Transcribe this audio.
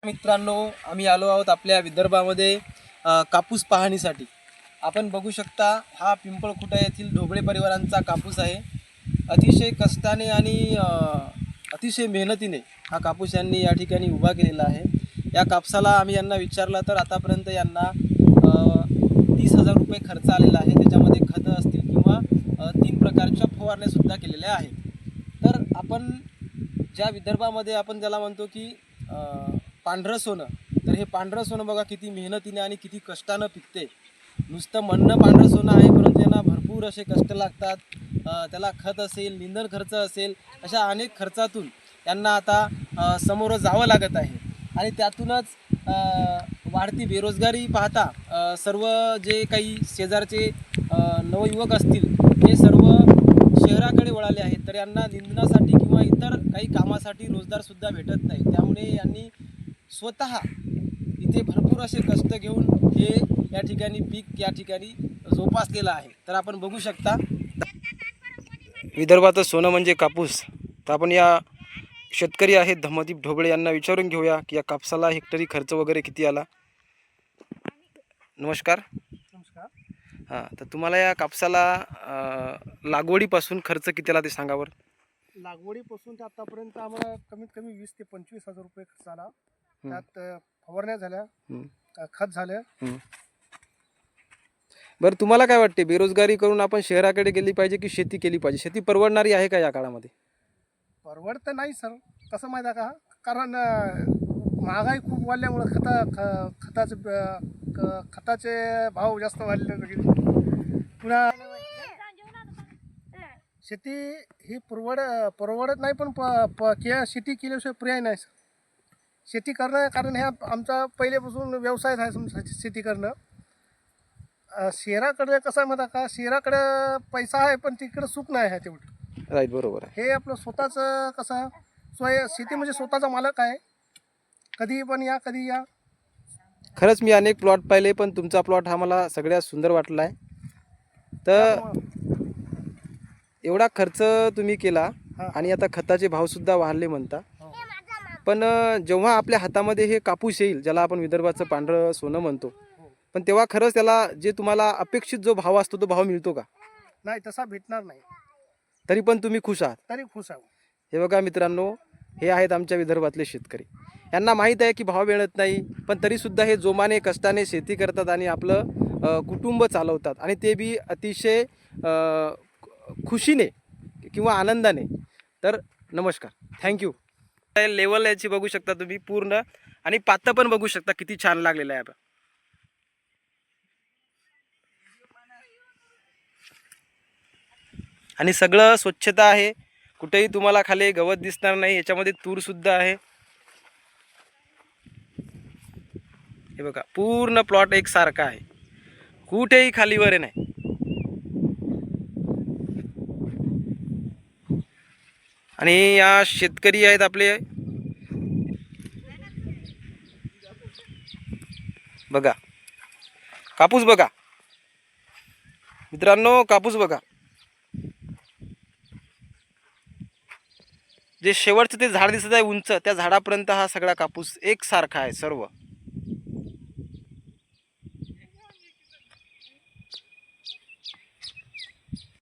मित्रांनो, आम्ही आलो आहोत आपल्या विदर्भामध्ये कापूस पाहणीसाठी। आपण बघू शकता हा पिंपळखुटा येथील ढोबळे परिवारांचा कापूस आहे। अतिशय कष्टाने आणि अतिशय मेहनतीने हा कापूस यांनी या ठिकाणी उभा केलेला आहे। या कापसाला आम्ही यांना विचारलं तर आतापर्यंत यांना 30,000 रुपये खर्च आलेला आहे। त्याच्यामध्ये खतं असतील किंवा 3 प्रकारच्या फवारण्या सुद्धा केलेल्या आहेत। तर आपण ज्या विदर्भामध्ये आपण ज्याला म्हणतो की पांढरं सोनं, तर हे पांढरं सोनं बघा किती मेहनतीने आणि किती कष्टानं पिकते। नुसतं म्हणणं पांढरं सोनं आहे, परंतु यांना भरपूर असे कष्ट लागतात। त्याला खत असेल, निंदण खर्च असेल, अशा अनेक खर्चातून यांना आता समोर जावं लागत आहे। आणि त्यातूनच वाढती बेरोजगारी पाहता सर्व जे काही शेजारचे नवयुवक असतील हे सर्व शहराकडे वळाले आहेत। तर यांना निंदणासाठी किंवा इतर काही कामासाठी रोजगारसुद्धा भेटत नाही। त्यामुळे यांनी स्वतः इथे भरपूर असे कष्ट घेऊन हे या ठिकाणी पीक या ठिकाणी जोपासलेलं आहे। तर आपण बघू शकता विदर्भाचं सोनं म्हणजे कापूस। तर आपण या शेतकरी आहेत धम्मदीप ढोबळे यांना विचारून घेऊया की या कापसाला हेक्टरी खर्च वगैरे किती आला। नमस्कार। नमस्कार। हां, तर तुम्हाला या कापसाला लागवडीपासून खर्च किती आला ते सांगा बरं। लागवडीपासून ते आतापर्यंत आम्हाला कमीत कमी 20 ते 25,000 रुपये खर्च आला। त्यात फवारण्या झाल्या, खत झालं। बरं, तुम्हाला काय वाटते बेरोजगारी करून आपण शहराकडे गेली पाहिजे की शेती केली पाहिजे? शेती परवडणारी आहे का या काळामध्ये? परवडतं नाही सर, कसं माहीत आहे का, कारण महागाई खूप वाढल्यामुळं खताचे भाव जास्त वाढले। पुन्हा शेती ही परवडत नाही, पण शेती केल्याशिवाय पर्याय नाही सर। शेती करणं, कारण ह्या आमचा पहिल्यापासून व्यवसाय आहे शेती करणं। शहराकडे कसं आहे माहिती का, शहराकडे पैसा आहे पण तिकडे सुख नाही आहे तेवढं। राईट, बरोबर आहे। हे आपलं स्वतःचं कसं शेती म्हणजे स्वतःचा मालक आहे, कधी पण या कधी या। खरंच मी अनेक प्लॉट पाहिले, पण तुमचा प्लॉट हा मला सगळ्यात सुंदर वाटला आहे। तर एवढा खर्च तुम्ही केला आणि आता खताचे भावसुद्धा वाढले म्हणता, पण जेव्हा आपल्या हातामध्ये हे कापूस येईल, ज्याला आपण विदर्भाचं पांढरं सोनं म्हणतो, पण तेव्हा खरंच त्याला जे तुम्हाला अपेक्षित जो भाव असतो तो भाव मिळतो का? नाही, तसा भेटणार नाही। तरी पण तुम्ही खुश आहात? तरी खुश आहोत। हे बघा मित्रांनो, हे आहेत आमच्या विदर्भातले शेतकरी। यांना माहीत आहे की भाव मिळत नाही, पण तरीसुद्धा हे जोमाने कष्टाने शेती करतात आणि आपलं कुटुंब चालवतात, आणि ते बी अतिशय खुशीने किंवा आनंदाने। तर नमस्कार, थँक्यू। लेवल याची बघू शकता तुम्ही पूर्ण, आणि पातं पण बघू शकता किती छान लागलेलं आहे। आणि सगळं स्वच्छता आहे, कुठेही तुम्हाला खाली गवत दिसणार नाही। याच्यामध्ये तूर सुद्धा आहे। हे बघा, पूर्ण प्लॉट एकसारखा आहे, कुठेही खालीवर नाही। आणि या शेतकरी आहेत आपले, बघा कापूस बघा मित्रांनो, कापूस बघा। जे शेवटचं ते झाड दिसत आहे उंच, त्या झाडापर्यंत हा सगळा कापूस एकसारखा आहे सर्व।